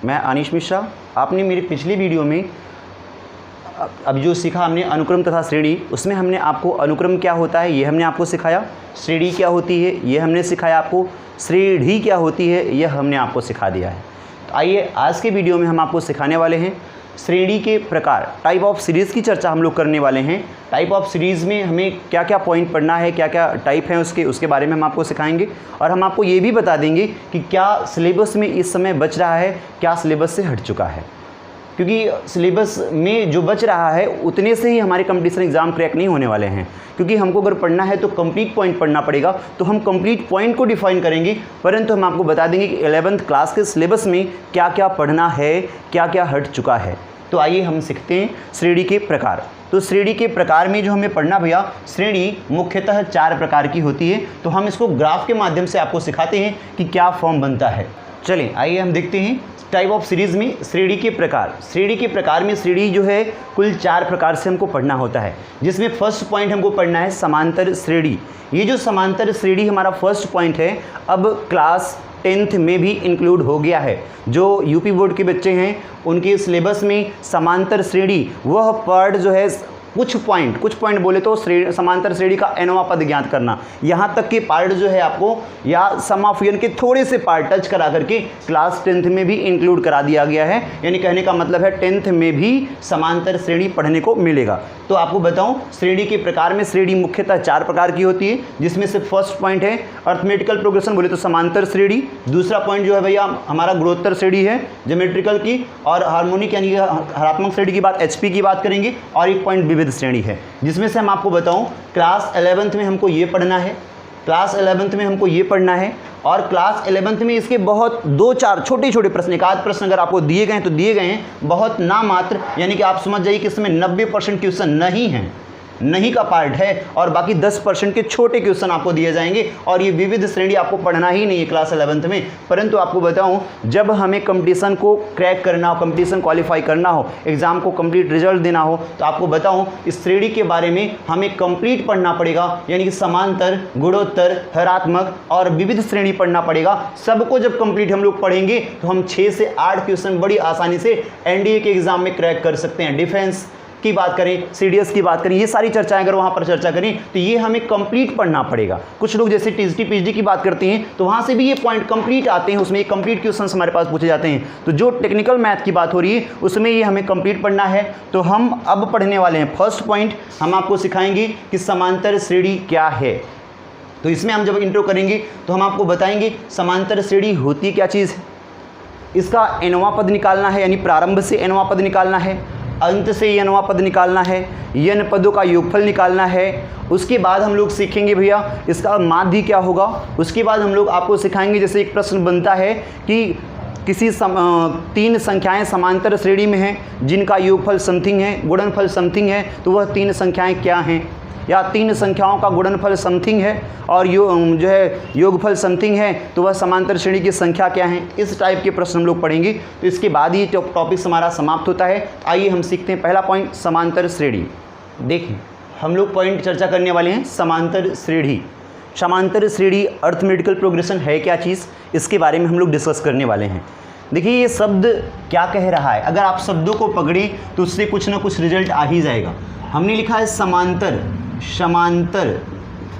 मैं अनीश मिश्रा। आपने मेरी पिछली वीडियो में अब जो सीखा हमने अनुक्रम तथा श्रेणी, उसमें हमने आपको अनुक्रम क्या होता है ये हमने आपको सिखाया, श्रेणी क्या होती है ये हमने सिखाया आपको, श्रेणी क्या होती है यह हमने आपको सिखा दिया है। तो आइए आज के वीडियो में हम आपको सिखाने वाले हैं श्रेणी के प्रकार, टाइप ऑफ सीरीज़ की चर्चा हम लोग करने वाले हैं। टाइप ऑफ सीरीज़ में हमें क्या क्या पॉइंट पढ़ना है, क्या क्या टाइप हैं उसके बारे में हम आपको सिखाएंगे और हम आपको ये भी बता देंगे कि क्या सिलेबस में इस समय बच रहा है, क्या सिलेबस से हट चुका है। क्योंकि सिलेबस में जो बच रहा है उतने से ही हमारे कंपटीशन एग्ज़ाम क्रैक नहीं होने वाले हैं, क्योंकि हमको अगर पढ़ना है तो कंप्लीट पॉइंट पढ़ना पड़ेगा। तो हम कंप्लीट पॉइंट को डिफाइन करेंगे, परंतु हम आपको बता देंगे कि 11th क्लास के सिलेबस में क्या क्या पढ़ना है, क्या क्या हट चुका है। तो आइए हम सीखते हैं श्रेणी के प्रकार। तो श्रेणी के प्रकार में जो हमें पढ़ना भैया, श्रेणी मुख्यतः 4 प्रकार की होती है। तो हम इसको ग्राफ के माध्यम से आपको सिखाते हैं कि क्या फॉर्म बनता है। चलिए आइए हम देखते हैं टाइप ऑफ सीरीज़ में श्रेणी के प्रकार। श्रेणी के प्रकार में श्रेणी जो है कुल 4 प्रकार से हमको पढ़ना होता है, जिसमें फर्स्ट पॉइंट हमको पढ़ना है समांतर श्रेणी। ये जो समांतर श्रेणी हमारा फर्स्ट पॉइंट है, अब क्लास 10th में भी इंक्लूड हो गया है। जो यूपी बोर्ड के बच्चे हैं उनके सिलेबस में समांतर श्रेणी वह पार्ट जो है कुछ पॉइंट बोले तो समांतर श्रेणी का एनोवा पद ज्ञात करना, यहाँ तक के पार्ट जो है आपको या सम ऑफ n के थोड़े से पार्ट टच करा करके क्लास 10th में भी इंक्लूड करा दिया गया है। यानी कहने का मतलब है 10th में भी समांतर श्रेणी पढ़ने को मिलेगा। तो आपको बताऊं श्रेणी के प्रकार में श्रेणी मुख्यतः 4 प्रकार की होती है, जिसमें से फर्स्ट पॉइंट है अर्थमेटिकल प्रोग्रेशन बोले तो समांतर श्रेणी। दूसरा पॉइंट जो है भैया हमारा गुणोत्तर श्रेणी है ज्योमेट्रिकल की, और हार्मोनिक यानी हरात्मक श्रेणी की बात HP की बात करेंगे, और एक पॉइंट विविध श्रेणी है, जिसमें से हम आपको बताऊं क्लास 11th में हमको ये पढ़ना है, क्लास 11th में हमको ये पढ़ना है, और क्लास 11th में इसके बहुत 2-4 छोटे प्रश्न, एक आध प्रश्न अगर आपको दिए गए हैं तो दिए गए हैं, बहुत नामात्र, यानी कि आप समझ जाइए कि इसमें 90% क्वेश्चन नहीं का पार्ट है, और बाकी 10% के छोटे क्वेश्चन आपको दिए जाएंगे। और ये विविध श्रेणी आपको पढ़ना ही नहीं है क्लास 11th में। परंतु आपको बताऊं जब हमें कंपटीशन को क्रैक करना हो, कंपटीशन क्वालिफाई करना हो, एग्जाम को कंप्लीट रिजल्ट देना हो, तो आपको बताऊं इस श्रेणी के बारे में हमें कंप्लीट पढ़ना पड़ेगा। यानी कि समांतर, गुणोत्तर, हरात्मक और विविध श्रेणी पढ़ना पड़ेगा। सबको जब कंप्लीट हम लोग पढ़ेंगे तो हम 6 से 8 क्वेश्चन बड़ी आसानी से NDA के एग्जाम में क्रैक कर सकते हैं। डिफेंस की बात करें, CDS की बात करें, ये सारी चर्चाएं अगर वहाँ पर चर्चा करें तो ये हमें कंप्लीट पढ़ना पड़ेगा। कुछ लोग जैसे TGT PhD की बात करते हैं तो वहाँ से भी ये पॉइंट कंप्लीट आते हैं, उसमें ये कंप्लीट क्वेश्चंस हमारे पास पूछे जाते हैं। तो जो टेक्निकल मैथ की बात हो रही है उसमें ये हमें कंप्लीट पढ़ना है। तो हम अब पढ़ने वाले हैं फर्स्ट पॉइंट, हम आपको सिखाएंगे कि समांतर श्रेणी क्या है। तो इसमें हम जब इंट्रो करेंगे तो हम आपको बताएंगे समांतर श्रेणी होती क्या चीज़ है, इसका एनोवा पद निकालना है, यानी प्रारंभ से एनोवा पद निकालना है, अंत से एनोवा पद निकालना है, एन पदों का योगफल निकालना है। उसके बाद हम लोग सीखेंगे भैया इसका माध्य क्या होगा। उसके बाद हम लोग आपको सिखाएंगे, जैसे एक प्रश्न बनता है कि किसी 3 संख्याएं समांतर श्रेणी में हैं जिनका योगफल समथिंग है, गुणनफल समथिंग है, तो वह 3 संख्याएं क्या हैं, या 3 संख्याओं का गुणनफल समथिंग है और जो है योगफल समथिंग है, तो वह समांतर श्रेणी की संख्या क्या है। इस टाइप के प्रश्न हम लोग पढ़ेंगे। तो इसके बाद ही टॉपिक हमारा समाप्त होता है। आइए हम सीखते हैं पहला पॉइंट समांतर श्रेणी। देखिए हम लोग पॉइंट चर्चा करने वाले हैं समांतर श्रेणी। समांतर श्रेणी अर्थमेटिकल प्रोग्रेशन है क्या चीज़, इसके बारे में हम लोग डिस्कस करने वाले हैं। देखिए ये शब्द क्या कह रहा है, अगर आप शब्दों को पकड़ें तो उससे कुछ ना कुछ रिजल्ट आ ही जाएगा। हमने लिखा है समांतर,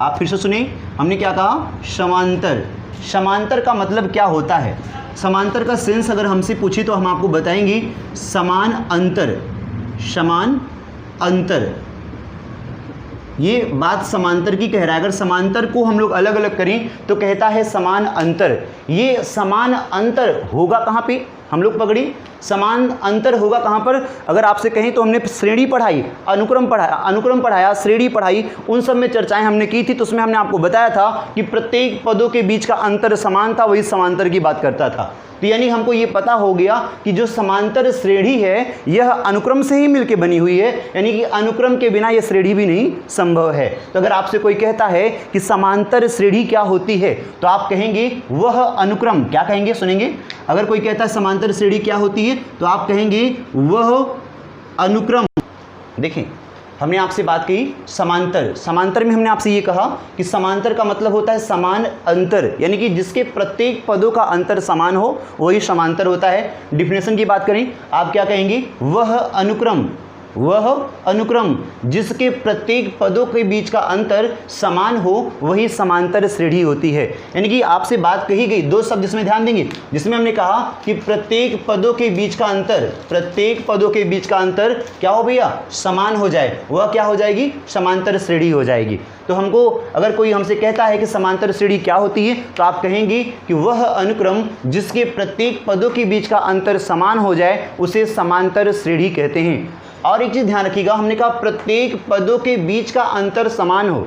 आप फिर से सुनिए, हमने क्या कहा समांतर। समांतर का मतलब क्या होता है, समांतर का सेंस अगर हमसे पूछे तो हम आपको बताएंगे समान अंतर। ये बात समांतर की कह रहा है। अगर समांतर को हम लोग अलग अलग करें तो कहता है समान अंतर। ये समान अंतर होगा कहाँ पे, हम लोग पकड़ी समान अंतर होगा कहाँ पर। अगर आपसे कहें तो हमने श्रेणी पढ़ाई, अनुक्रम पढ़ाया, श्रेणी पढ़ाई, उन सब में चर्चाएं हमने की थी। तो उसमें हमने आपको बताया था कि प्रत्येक पदों के बीच का अंतर समान था, वही समांतर की बात करता था। तो यानी हमको ये पता हो गया कि जो समांतर श्रेणी है यह अनुक्रम से ही मिलकर बनी हुई है, यानी कि अनुक्रम के बिना यह श्रेणी भी नहीं संभव है। तो अगर आपसे कोई कहता है कि समांतर श्रेणी क्या होती है तो आप कहेंगे वह अनुक्रम, क्या कहेंगे सुनेंगे, अगर कोई कहता है समांतर श्रेणी क्या होती है तो आप कहेंगे वह अनुक्रम। देखें हमने आपसे बात की समांतर। समांतर में हमने आपसे ये कहा कि समांतर का मतलब होता है समान अंतर, यानी कि जिसके प्रत्येक पदों का अंतर समान हो वही समांतर होता है। डिफिनेशन की बात करें, आप क्या कहेंगे, वह अनुक्रम जिसके प्रत्येक पदों के बीच का अंतर समान हो वही समांतर श्रेणी होती है। यानी कि आपसे बात कही गई, दो शब्द इसमें ध्यान देंगे, जिसमें हमने कहा कि प्रत्येक पदों के बीच का अंतर क्या हो भैया, समान हो जाए, वह क्या हो जाएगी, समांतर श्रेणी हो जाएगी। तो हमको अगर कोई हमसे कहता है कि समांतर श्रेणी क्या होती है, तो आप कहेंगे कि वह अनुक्रम जिसके प्रत्येक पदों के बीच का अंतर समान हो जाए उसे समांतर श्रेणी कहते हैं। और एक चीज ध्यान रखिएगा, हमने कहा प्रत्येक पदों के बीच का अंतर समान हो।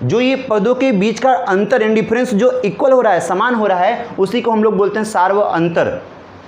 जो ये पदों के बीच का अंतर, डिफरेंस जो इक्वल हो रहा है, समान हो रहा है, उसी को हम लोग बोलते हैं सार्व अंतर।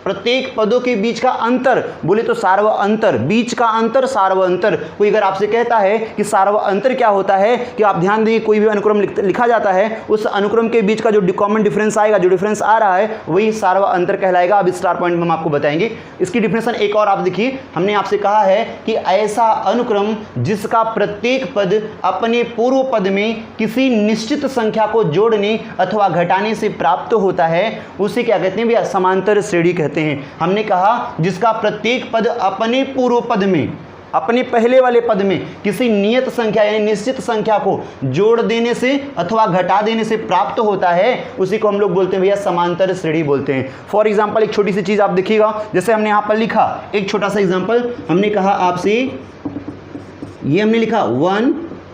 प्रत्येक पदों के बीच का अंतर बोले तो सार्व अंतर, बीच का अंतर सार्व अंतर। कोई अगर आपसे कहता है कि सार्व अंतर क्या होता है, कि आप ध्यान दें, कोई भी अनुक्रम लिखा जाता है, उस अनुक्रम के बीच का जो कॉमन डिफरेंस आएगा, जो डिफरेंस आ रहा है, वही सार्व अंतर कहलाएगा। अब स्टार पॉइंट में हम आपको बताएंगे इसकी डिफिनेशन। एक और आप देखिए, हमने आपसे कहा है कि ऐसा अनुक्रम जिसका प्रत्येक पद अपने पूर्व पद में किसी निश्चित संख्या को जोड़ने अथवा घटाने से प्राप्त होता है, उसे क्या कहते हैं भैया, समांतर श्रेणी कहते हैं। हमने कहा जिसका प्रत्येक पद अपने पूर्व पद में, अपने पहले वाले पद में किसी नियत संख्या यानी निश्चित संख्या को जोड़ देने से अथवा घटा देने से प्राप्त होता है, उसी को हम लोग बोलते हैं भैया समांतर श्रेणी बोलते हैं। फॉर एग्जांपल एक छोटी सी चीज आप देखिएगा, जैसे हमने यहां पर लिखा एक छोटा सा एग्जांपल, हमने कहा आपसे, ये हमने लिखा 1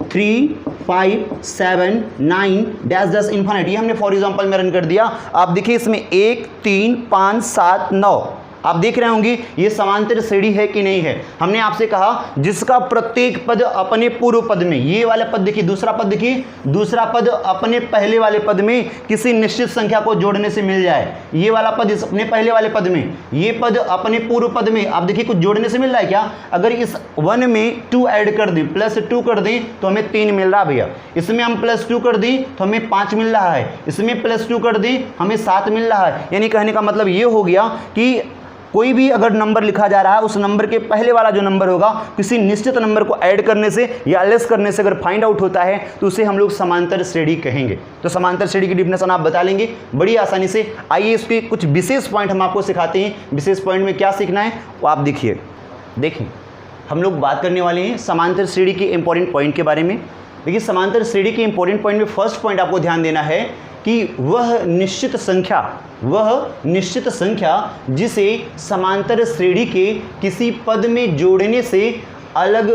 3 5 7 9 डैश डैश इन्फिनिट, ये हमने फॉर एग्जांपल में रन कर दिया। आप देखिए इसमें 1 3 5 7 9, आप देख रहे होंगे ये समांतर श्रेणी है कि नहीं है। हमने आपसे कहा जिसका प्रत्येक पद अपने पूर्व पद में, ये वाला पद देखिए, दूसरा पद देखिए, दूसरा पद अपने पहले वाले पद में किसी निश्चित संख्या को जोड़ने से मिल जाए। ये वाला पद अपने पहले वाले पद में, ये पद अपने पूर्व पद में, आप देखिए कुछ जोड़ने से मिल रहा है क्या। अगर इस 1 में 2 ऐड कर दें, +2 कर दें, तो हमें 3 मिल रहा है भैया। इसमें हम +2 कर दें तो हमें 5 मिल रहा है, इसमें +2 कर दें हमें 7 मिल रहा है। यानी कहने का मतलब ये हो गया कि कोई भी अगर नंबर लिखा जा रहा है, उस नंबर के पहले वाला जो नंबर होगा किसी निश्चित नंबर को ऐड करने से या लेस करने से अगर फाइंड आउट होता है तो उसे हम लोग समांतर श्रेणी कहेंगे। तो समांतर श्रेणी की डिफिनेशन आप बता लेंगे बड़ी आसानी से। आइए इसके कुछ विशेष पॉइंट हम आपको सिखाते हैं। विशेष पॉइंट में क्या सीखना है वो आप देखिए। देखिए हम लोग बात करने वाले हैं समांतर श्रेणी के इंपॉर्टेंट पॉइंट के बारे में। देखिए समांतर श्रेणी के इंपॉर्टेंट पॉइंट में फर्स्ट पॉइंट आपको ध्यान देना है कि वह निश्चित संख्या जिसे समांतर श्रेणी के किसी पद में जोड़ने से अलग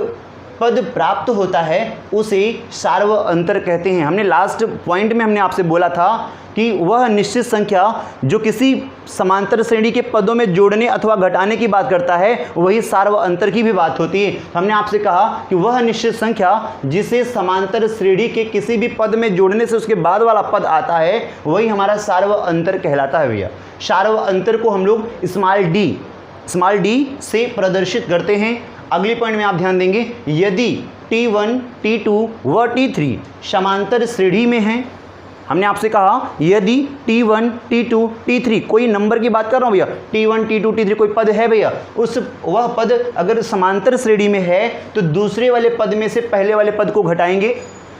पद प्राप्त होता है उसे सार्व अंतर कहते हैं। हमने लास्ट पॉइंट में हमने आपसे बोला था कि वह निश्चित संख्या जो किसी समांतर श्रेणी के पदों में जोड़ने अथवा घटाने की बात करता है वही सार्व अंतर की भी बात होती है। हमने आपसे कहा कि वह निश्चित संख्या जिसे समांतर श्रेणी के किसी भी पद में जोड़ने से उसके बाद वाला पद आता है वही हमारा सार्व अंतर कहलाता है भैया। सार्व अंतर को हम लोग स्मॉल डी से प्रदर्शित करते हैं। अगले पॉइंट में आप ध्यान देंगे, यदि T1 T2 व T3 समांतर श्रेणी में हैं, हमने आपसे कहा यदि T1 T2 T3 कोई नंबर की बात कर रहा हूँ भैया, T1 T2 T3 कोई पद है भैया, वह पद अगर समांतर श्रेणी में है तो दूसरे वाले पद में से पहले वाले पद को घटाएंगे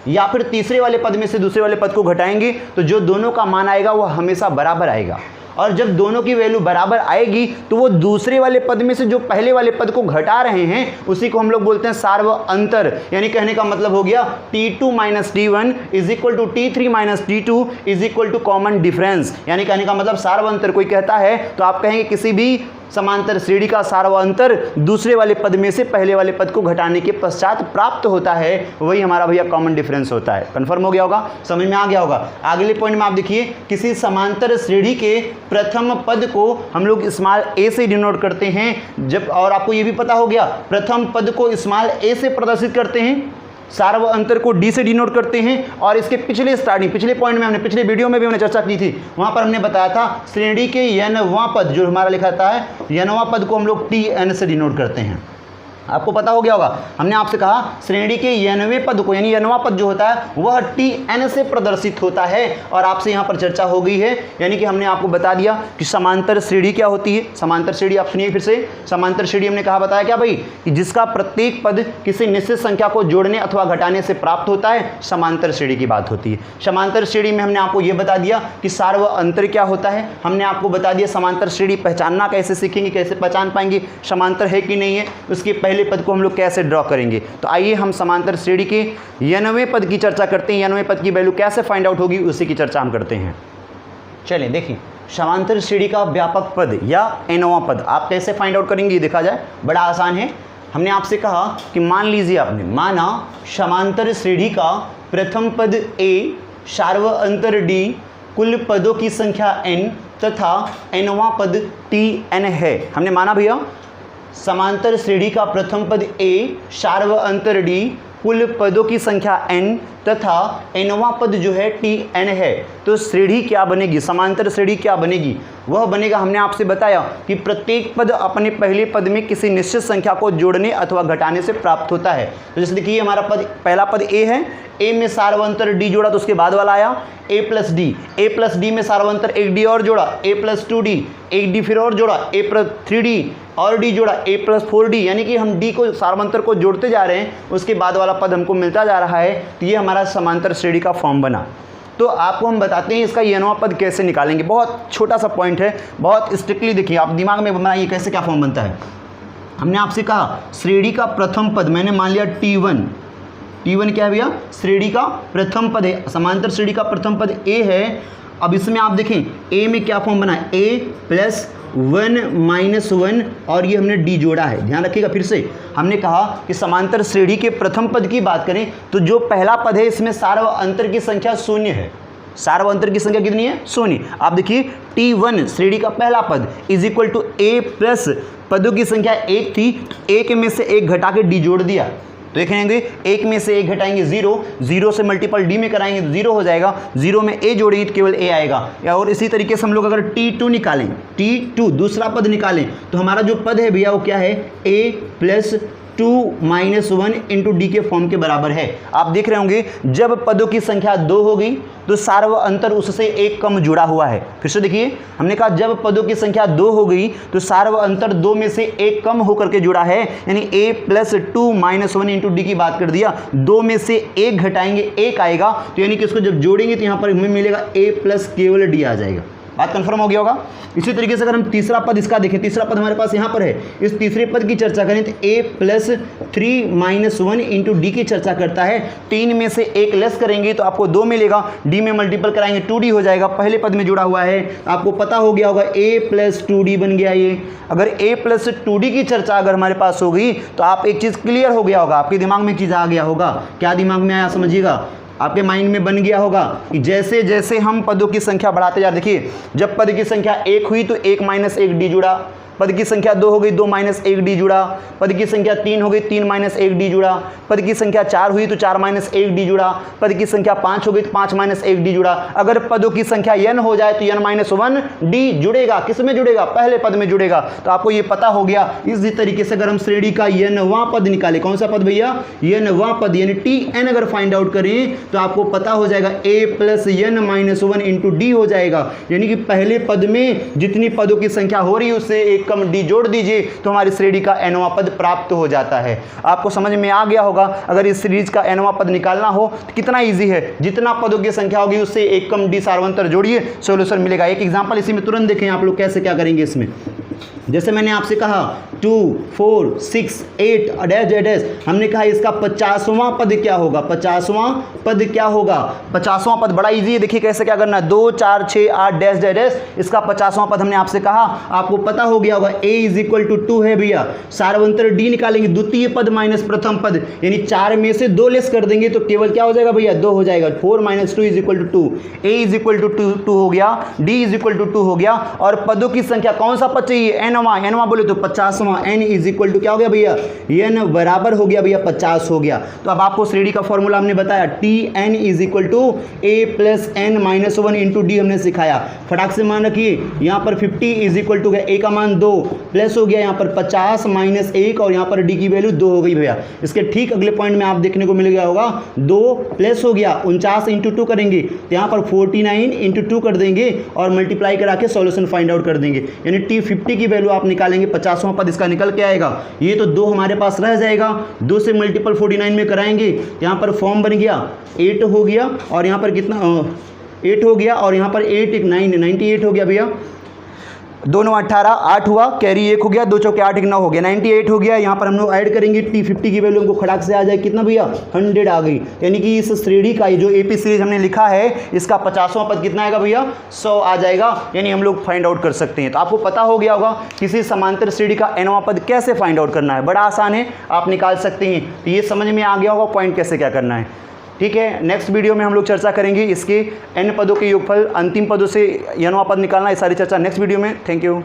या फिर तीसरे वाले पद में से दूसरे वाले पद को घटाएंगे तो जो दोनों का मान आएगा वह हमेशा बराबर आएगा। और जब दोनों की वैल्यू बराबर आएगी तो वो दूसरे वाले पद में से जो पहले वाले पद को घटा रहे हैं उसी को हम लोग बोलते हैं सार्व अंतर। यानी कहने का मतलब हो गया T2 - T1 = T3 - T2 = common difference. यानी कहने का मतलब सार्व अंतर कोई कहता है तो आप कहेंगे किसी भी समांतर श्रेणी का सार्व अंतर दूसरे वाले पद में से पहले वाले पद को घटाने के पश्चात प्राप्त होता है, वही हमारा भैया कॉमन डिफरेंस होता है। कंफर्म हो गया होगा, समझ में आ गया होगा। अगले पॉइंट में आप देखिए, किसी समांतर श्रेणी के प्रथम पद को हम लोग स्मॉल a से डिनोट करते हैं। जब और आपको ये भी पता हो गया प्रथम पद को स्मॉल a से प्रदर्शित करते हैं, सार्व अंतर को D से डिनोट करते हैं। और इसके पिछले पॉइंट में हमने पिछले वीडियो में भी हमने चर्चा की थी, वहां पर हमने बताया था श्रेणी के n वां पद जो हमारा लिखा था है n वां पद को हम लोग Tn से डिनोट करते हैं। आपको पता हो गया होगा, हमने आपसे कहा श्रेणी के n वें पद को, यानी nवां पद जो होता है वह Tn से प्रदर्शित होता है। और आपसे यहाँ पर चर्चा हो गई है, यानी कि हमने आपको बता दिया कि समांतर श्रेणी क्या होती है। समांतर श्रेणी आप सुनिए फिर से, समांतर श्रेणी हमने कहा बताया क्या भाई, कि जिसका प्रत्येक पद किसी निश्चित संख्या को जोड़ने अथवा घटाने से प्राप्त होता है, समांतर श्रेणी की बात होती है। समांतर श्रेणी में हमने आपको ये बता दिया कि सार व अंतर क्या होता है, हमने आपको बता दिया समांतर श्रेणी पहचानना कैसे सीखेंगे, कैसे पहचान पाएंगे समांतर है कि नहीं है, उसके पहले पद को हम लोग कैसे ड्रॉ करेंगे। तो आइए हम समांतर श्रेणी के n वें पद की चर्चा करते हैं। n वें पद की वैल्यू कैसे फाइंड आउट होगी उसी की चर्चा हम करते हैं। चलिए देखिए, समांतर श्रेणी का व्यापक पद या nवां पद आप कैसे फाइंड आउट करेंगे, ये देखा जाए, बड़ा आसान है। हमने आपसे कहा कि मान लीजिए, आपने माना समांतर श्रेणी का प्रथम पद a, सार व अंतर d, कुल पदों की संख्या n तथा nवां पद Tn है। हमने माना भैया समांतर श्रेणी का प्रथम पद a, सार व अंतर d, कुल पदों की संख्या n तथा nवां पद जो है Tn है। तो श्रेणी क्या बनेगी, समांतर श्रेणी क्या बनेगी, वह बनेगा, हमने आपसे बताया कि प्रत्येक पद अपने पहले पद में किसी निश्चित संख्या को जोड़ने अथवा घटाने से प्राप्त होता है। तो जैसे देखिए, हमारा पद, पहला पद a है, a में सार व अंतर d जोड़ा तो उसके बाद वाला आया a प्लस d में सार व अंतर एक d और जोड़ा a प्लस 2d, एक d फिर और जोड़ा a प्लस 3d और d जोड़ा a प्लस 4d, यानी कि हम d को सारवंतर को जोड़ते जा रहे हैं, उसके बाद वाला पद हमको मिलता जा रहा है। तो ये हमारा समांतर श्रेणी का फॉर्म बना। तो आपको हम बताते हैं इसका nवां पद कैसे निकालेंगे। बहुत छोटा सा पॉइंट है, बहुत स्ट्रिक्टली देखिए, आप दिमाग में बनाइए कैसे क्या फॉर्म बनता है। हमने आपसे कहा श्रेणी का प्रथम पद, मैंने मान लिया T1 क्या है भैया, श्रेणी का प्रथम पद है, समांतर श्रेणी का प्रथम पद a है। अब इसमें आप देखें a में क्या फॉर्म बना है, a प्लस 1 माइनस 1 और ये हमने d जोड़ा है। ध्यान रखिएगा, फिर से हमने कहा कि समांतर श्रेणी के प्रथम पद की बात करें तो जो पहला पद है इसमें सार व अंतर की संख्या 0 है। सार व अंतर की संख्या कितनी है, 0। आप देखिए T1 श्रेणी का पहला पद is equal to a plus पदों की संख्या 1 थी, 1 में से 1 घटा के d जोड़ दिया, तो देखेंगे 1 में से 1 घटाएंगे 0 से मल्टीपल d में कराएंगे तो 0 हो जाएगा, 0 में a जोड़ेंगे तो केवल a आएगा। या और इसी तरीके से हम लोग अगर T2 निकालें, T2 दूसरा पद निकालें तो हमारा जो पद है भैया वो क्या है, a plus 2 minus 1 into D के फॉर्म के बराबर है। आप देख रहे होंगे जब पदों की संख्या 2 हो गई तो सार व अंतर उससे 1 कम जुड़ा हुआ है। फिर से देखिए, हमने कहा जब पदों की संख्या 2 हो गई तो सार व अंतर 2 में से 1 कम होकर के जुड़ा है, यानी a plus 2 minus 1 into D की बात कर दिया, 2 में से 1 घटाएंगे 1 आएगा, तो यानी कि इसको जब जोड़ेंगे तो यहाँ पर हमें मिलेगा a प्लस केवल d आ जाएगा। बात कंफर्म हो गया होगा। इसी तरीके से अगर हम तीसरा पद इसका देखें, तीसरा पद हमारे पास यहाँ पर है, इस तीसरे पद की चर्चा करें तो a plus 3 minus 1 into D की चर्चा करता है। 3 में से 1 लेस करेंगे तो आपको 2 मिलेगा, d में मल्टीपल कराएंगे 2d हो जाएगा, पहले पद में जुड़ा हुआ है। आपको पता हो गया होगा a प्लस 2d बन गया। ये अगर a प्लस 2d की चर्चा अगर हमारे पास हो गई तो आप एक चीज़ क्लियर हो गया होगा, आपके दिमाग में एक चीज़ आ गया होगा। क्या दिमाग में आया समझिएगा, आपके माइंड में बन गया होगा कि जैसे जैसे हम पदों की संख्या बढ़ाते जा, देखिए जब पद की संख्या 1 हुई तो 1 माइनस 1 डी जुड़ा, पद की संख्या 2 हो गई 2 माइनस 1 डी जुड़ा, पद की संख्या 3 हो गई 3 माइनस 1 डी जुड़ा, पद की संख्या 4 हुई तो 4 माइनस 1 डी जुड़ा, पद की संख्या 5 हो गई तो 5 माइनस 1 डी जुड़ा। अगर पदों की संख्या n हो जाए तो n माइनस 1 डी जुड़ेगा। किस में जुड़ेगा, पहले पद में जुड़ेगा। तो आपको ये पता हो गया। इसी तरीके से अगर हम श्रेणी का nवां पद निकाले, कौन सा पद भैया, nवां पद यानी Tn अगर फाइंड आउट करें तो आपको पता हो जाएगा a plus n minus 1 into D हो जाएगा, यानी कि पहले पद में जितनी पदों की संख्या हो रही है उससे 1 कम d जोड़ दीजिए तो हमारी श्रेणी का nवां पद प्राप्त हो जाता है। आपको समझ में आ गया होगा। अगर इस सीरीज का nवां पद निकालना हो तो कितना इजी है, जितना पदों की संख्या होगी उससे 1 कम d सारवंतर जोड़िए, सॉल्यूशन मिलेगा। एक एग्जांपल इसी में तुरंत देखें आप लोग कैसे क्या करेंगे इसमें। जैसे मैंने आपसे कहा 2 4 6 8 डैश डैश, हमने कहा इसका 50वां पद क्या होगा, 50वां पद क्या होगा, 50वां पद बड़ा इजी है। देखिए कैसे क्या करना है, 2 4 6 8 डैश डैश, इसका 50वां पद हमने आपसे कहा, आपको पता हो गया होगा a इज इक्वल टू 2 है भैया, सारवंतर d निकालेंगे, द्वितीय पद माइनस प्रथम पद, यानी 4 में से 2 लेस कर देंगे तो केवल क्या हो जाएगा भैया, 2 हो जाएगा। 4 minus 2 is equal to 2, a is equal to 2 हो गया, d इज इक्वल टू 2 हो गया। और पदों की संख्या कौन सा पद चाहिए, nवां बोले तो 50वां, comma n is equal to क्या हो गया भैया, n बराबर हो गया भैया 50 हो गया। तो अब आपको श्रेणी का फॉर्मूला हमने बताया Tn is equal to a plus n minus 1 into d हमने सिखाया। फटाक से मान रखिए यहाँ पर 50 इज इक्वल टू a का मान 2 प्लस हो गया यहाँ पर 50 माइनस 1 और यहाँ पर d की वैल्यू 2 हो गई भैया। इसके ठीक अगले पॉइंट में आप देखने को मिल गया होगा 2 प्लस हो गया 49 इंटू 2 करेंगे तो यहाँ पर 49 इंटू 2 कर देंगे और मल्टीप्लाई करा के सॉल्यूशन फाइंड आउट कर देंगे, यानी T50 की वैल्यू आप निकालेंगे 50वां पद इसका निकल के आएगा। ये तो 2 हमारे पास रह जाएगा, 2 से मल्टीपल 49 में कराएंगे यहाँ पर फॉर्म बन गया 8 हो गया और यहाँ पर कितना 8 हो गया और यहाँ पर 8 1 9 98 हो गया भैया। 2 9 18 8 हुआ, कैरी 1 हो गया, 2 चौके 8 1 9 हो गया, 98 हो गया। यहाँ पर हम लोग ऐड करेंगे T50 की वैल्यू हमको खड़ाक से आ जाए कितना भैया 100 आ गई, यानी कि इस श्रेणी का जो AP सीरीज हमने लिखा है इसका 50वां पद कितना आएगा भैया 100 आ जाएगा, यानी हम लोग फाइंड आउट कर सकते हैं। तो आपको पता हो गया होगा किसी समांतर श्रेणी का nवां पद कैसे फाइंड आउट करना है, बड़ा आसान है, आप निकाल सकते हैं। तो ये समझ में आ गया होगा पॉइंट कैसे क्या करना है। ठीक है, नेक्स्ट वीडियो में हम लोग चर्चा करेंगे इसके n पदों के योगफल, अंतिम पदों से nवां पद निकालना, ये सारी चर्चा नेक्स्ट वीडियो में। Thank you.